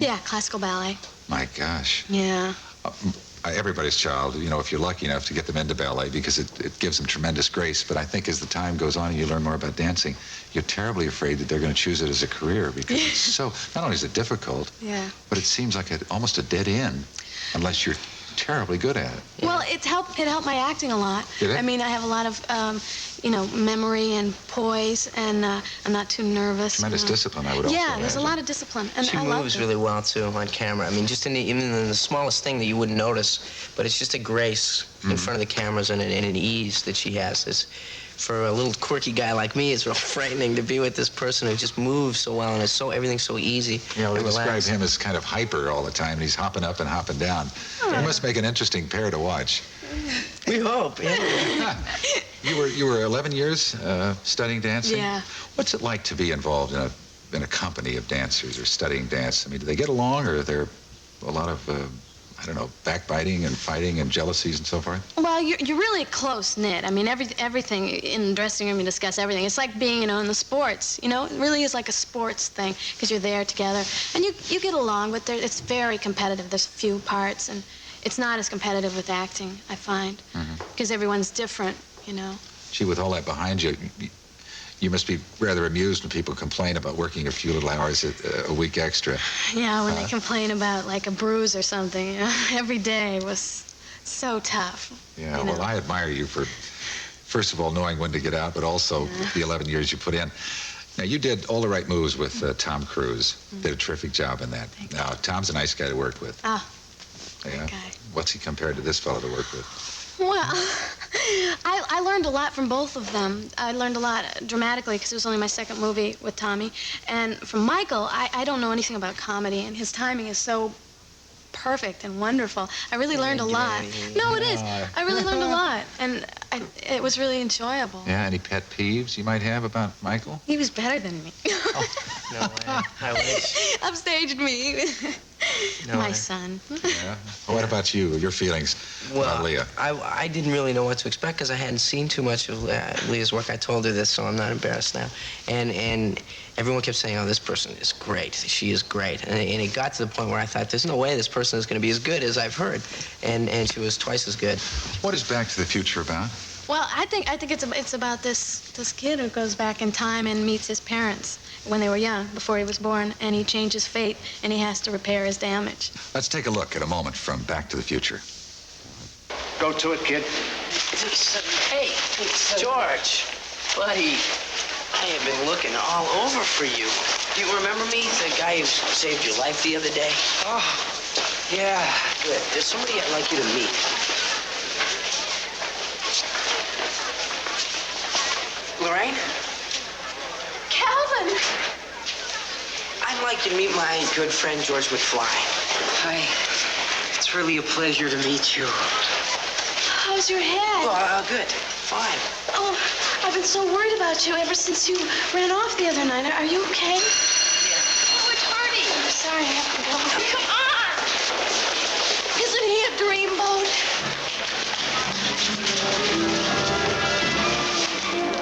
Yeah, classical ballet. My gosh. Yeah. Everybody's child, you know, if you're lucky enough to get them into ballet, because it gives them tremendous grace. But I think as the time goes on and you learn more about dancing, you're terribly afraid that they're going to choose it as a career, because it's so, not only is it difficult, but it seems like almost a dead end unless you're terribly good at it. Well, it helped my acting a lot. Did it? I mean, I have a lot of, you know, memory and poise, and I'm not too nervous. Tremendous discipline, I would also Yeah, there's imagine. a lot of discipline, and she I love moves it. really well, too, on camera. I mean, just even in the smallest thing that you wouldn't notice, but it's just a grace in front of the cameras and an ease that she has. For a little quirky guy like me, it's real frightening to be with this person who just moves so well, and everything's so easy. You know, we and describe relaxed. him as kind of hyper all the time, and he's hopping up and hopping down. It must make an interesting pair to watch. We hope, yeah. You were 11 years studying dancing? Yeah. What's it like to be involved in a company of dancers or studying dance? I mean, do they get along, or are there a lot of, I don't know, backbiting and fighting and jealousies and so forth? Well, you're really close-knit. I mean, everything in the dressing room, you discuss everything. It's like being, you know, in the sports. You know, it really is like a sports thing, because you're there together. And you get along, but it's very competitive. There's few parts, and it's not as competitive with acting, I find, because everyone's different, you know. Gee, with all that behind you, you must be rather amused when people complain about working a few little hours a week extra. Yeah, when they complain about, like, a bruise or something, you know, every day was so tough. Yeah, you know? well, I admire you for, first of all, knowing when to get out, but also the 11 years you put in. Now, you did all the right moves with Tom Cruise. Did a terrific job in that. Now, Tom's a nice guy to work with. Ah, Yeah. great guy. What's he compared to this fellow to work with? Well, I learned a lot from both of them. I learned a lot dramatically, because it was only my second movie with Tommy. And from Michael, I don't know anything about comedy, and his timing is so perfect and wonderful. I really learned a lot. No, it is. I really learned a lot, and it was really enjoyable. Yeah, any pet peeves you might have about Michael? He was better than me. No way. I wish. Upstaged me. No My way. son. Yeah. What about you? Your feelings about Lea? I didn't really know what to expect, because I hadn't seen too much of Lea's work. I told her this, so I'm not embarrassed now. And everyone kept saying, oh, this person is great. She is great. And it got to the point where I thought, there's no way this person is going to be as good as I've heard. And she was twice as good. What is Back to the Future about? Well, I think it's about this kid who goes back in time and meets his parents when they were young, before he was born, and he changes fate, and he has to repair his damage. Let's take a look at a moment from Back to the Future. Go to it, kid. Hey, George, buddy, I have been looking all over for you. Do you remember me? The guy who saved your life the other day? Oh, yeah. Good. There's somebody I'd like you to meet. Lorraine? Calvin! I'd like to meet my good friend, George McFly. Hi. It's really a pleasure to meet you. How's your head? Oh, good. Fine. Oh, I've been so worried about you ever since you ran off the other night. Are you okay? Yeah. Oh, it's Hardy. I'm sorry, I have to go. Come on! Isn't he a dreamboat?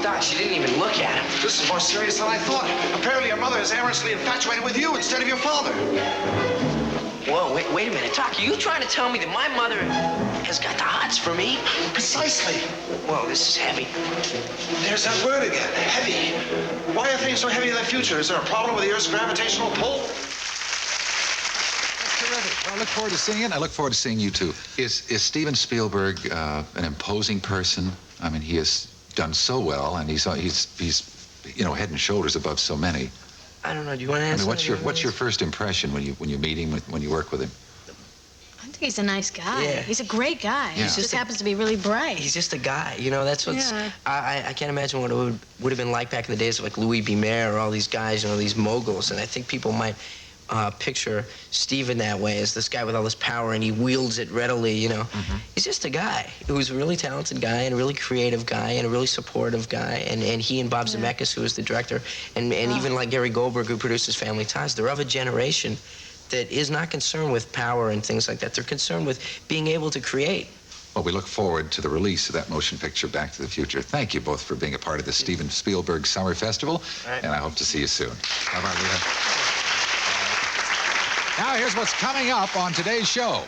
Doc, she didn't even look at him. This is more serious than I thought. Apparently, your mother is amorously infatuated with you instead of your father. Whoa, wait a minute. Doc, are you trying to tell me that my mother has got the hots for me? Precisely. Whoa, this is heavy. There's that word again, heavy. Why are things so heavy in the future? Is there a problem with the Earth's gravitational pull? That's terrific. Well, I look forward to seeing it. I look forward to seeing you, too. Is Steven Spielberg an imposing person? I mean, he has done so well, and he's you know, head and shoulders above so many. I don't know. Do you want to I answer? mean, what's your first impression when you meet him, when you work with him? I think he's a nice guy. Yeah. He's a great guy. Yeah. He just happens to be really bright. He's just a guy, you know. That's what's. Yeah. I can't imagine what it would have been like back in the days of like Louis B. Mayer or all these guys, you know, these moguls. And I think people might picture Steven that way, as this guy with all this power, and he wields it readily, you know. He's just a guy who's a really talented guy and a really creative guy and a really supportive guy. And he and Bob Zemeckis, who is the director, and even like Gary Goldberg, who produces Family Ties, they're of a generation that is not concerned with power and things like that. They're concerned with being able to create. Well, we look forward to the release of that motion picture, Back to the Future. Thank you both for being a part of the Steven Spielberg Summer Festival, and I hope to see you soon. How about Lea? Now here's what's coming up on today's show.